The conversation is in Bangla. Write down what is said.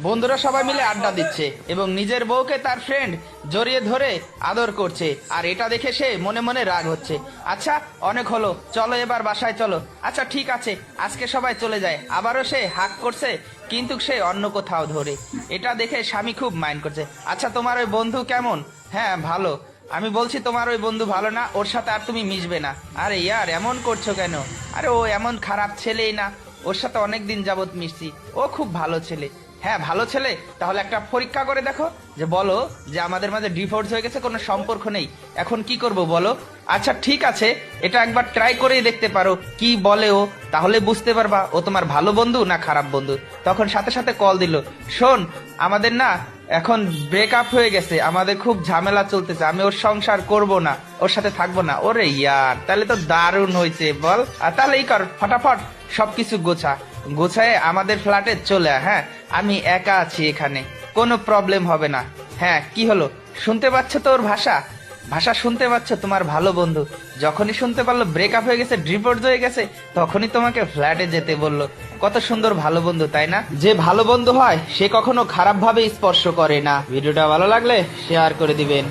বন্ধুরা সবাই মিলে আড্ডা দিচ্ছে এবং নিজের বউকে তার ফ্রেন্ড জড়িয়ে ধরে আদর করছে, আর এটা দেখে সে মনে মনে রাগ হচ্ছে। আচ্ছা অনেক হলো, চলো এবার বাসায় চলো। আচ্ছা ঠিক আছে, আজকে সবাই চলে যায়। আবারও সে হাক করছে, কিন্তু সে অন্য কোথাও ধরে। এটা দেখে স্বামী খুব মাইন্ড করছে। আচ্ছা তোমার ওই বন্ধু কেমন? হ্যাঁ ভালো। আমি বলছি তোমার ওই বন্ধু ভালো না, ওর সাথে আর তুমি মিশবে না। আরে ইয়ার এমন করছো কেন? আরে ও এমন খারাপ ছেলেই না, ওর সাথে অনেক দিন যাবত মিশছি, ও খুব ভালো ছেলে। হ্যাঁ ভালো ছেলে, তাহলে একটা পরীক্ষা করে দেখো, যে বলো যে আমাদের মাঝে ডিভোর্স হয়ে গেছে, কোনো সম্পর্ক নেই, এখন কি করব বলো। আচ্ছা ঠিক আছে, এটা একবার ট্রাই করেই দেখতে পারো কি বলে ও, তাহলে বুঝতে পারবা ও তোমার ভালো বন্ধু না খারাপ বন্ধু। তখন সাথে সাথে কল দিল, শোন আমাদের না এখন ব্রেকআপ হয়ে গেছে, আমাদের খুব ঝামেলা চলতেছে, আমি ওর সংসার করব না, ওর সাথে থাকবো না। ওরে ইয়ার, তাহলে তো দারুণ হয়েছে বল। আর তাহলে এই কর, ফটাফট সবকিছু গোছায় আমাদের ফ্ল্যাটে চলে আয়। হ্যাঁ আমি একা আছি এখানে, কোনো প্রবলেম হবে না। হ্যাঁ কি হলো, শুনতে পাচ্ছ তো ওর ভাষা? ভাষা শুনতে পাচ্ছ? তোমার ভালো বন্ধু যখনই শুনতে পারলো ব্রেকআপ হয়ে গেছে, ডিভোর্স হয়ে গেছে, তখনই তোমাকে ফ্ল্যাটে যেতে বললো। কত সুন্দর ভালো বন্ধু, তাই না? যে ভালো বন্ধু হয় সে কখনো খারাপ ভাবে স্পর্শ করে না। ভিডিওটা ভালো লাগলে শেয়ার করে দিবেন।